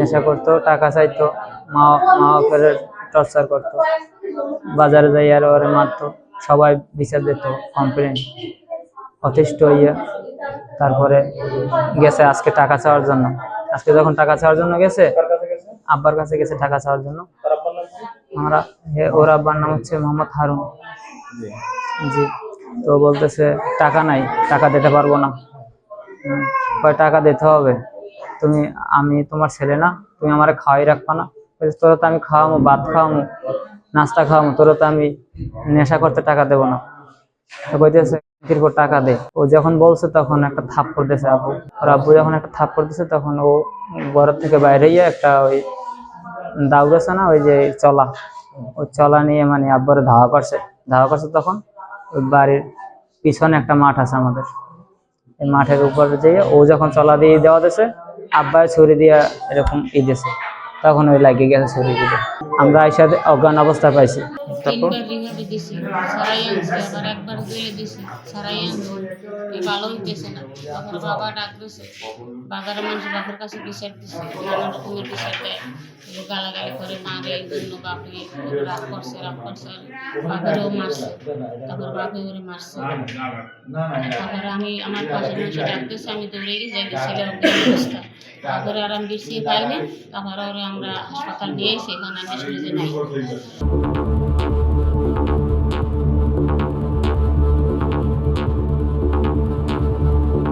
নেশা করতো, টাকা চাইতো, মা মা বাপের টর্চার করতো, বাজারে যাই আর ওরে মারতো, সবাই বিচার দিত, কমপ্লেন, অতিষ্ঠ হইয়া তারপরে গেছে আজকে টাকা চাওয়ার জন্য। আজকে যখন টাকা চাওয়ার জন্য গেছে, আব্বার কাছে গেছে টাকা চাওয়ার জন্য। আমরা ওর আব্বার নাম হচ্ছে মোহাম্মদ হারুন। জি। তো বলতেছে টাকা নাই, টাকা দিতে পারবো না। কয় টাকা দিতে হবে, তুমি, আমি তোমার ছেলে না, তুমি আমারে খাওয়াই রাখবা না? তোরা তো আমি খাওয়ামো, ভাত খাওয়ামো, নাস্তা খাওয়ামো, তোরা তো আমি নেশা করতে টাকা দেবো না। তো কইতেছে টাকা দে। ও যখন বলছে তখন একটা থাপ্পড় দিয়েছে আব্বু। ওর আব্বু যখন একটা থাপ্পড় দিয়েছে তখন ও ঘর থেকে বাইরে গিয়ে একটা ওই দাউদ আছে না, ওই যে চলা, ওই চলা নিয়ে মানে আব্বুরে ধাওয়া করছে। তখন ওই বাড়ির পিছনে একটা মাঠ আছে আমাদের, এই মাঠের উপরে যেয়ে ও যখন চলা দিয়ে দেওয়া দিয়েছে, আব্বাই ছুরি দিয়ে এরকম দিয়েছে, তখন ওই লাগিয়ে গেছে ছুরি দিয়ে। আমরা আইসা অজ্ঞান অবস্থা পাইছি। তারপর তিনবার রিহাবে দিছি, সারাই আনছি, আবার একবার জেলে দিছি, সারাই আনছি, এই ভালো হইতেছে না। তারপর বাবা ডাক দিছে, বাজারের মানুষ বাপের কাছে বিচার দিছে, নানা রকমের বিচার দেয়, গালাগালি করে, মারে, এই জন্য বাপে রাগ করছে, বাপেরও মারছে, তারপর বাপে ওরে মারছে। তারপরে আমি আমার পাশের মানুষ ডাক দিছে, আমি দৌড়ে গিয়ে যাই ছেলের অবস্থা, তারপরে আর আমি বেশি পাইনি। তারপরে ওরে আমরা হাসপাতাল নিয়ে এসে এখানে আমি শুনে যে নাই।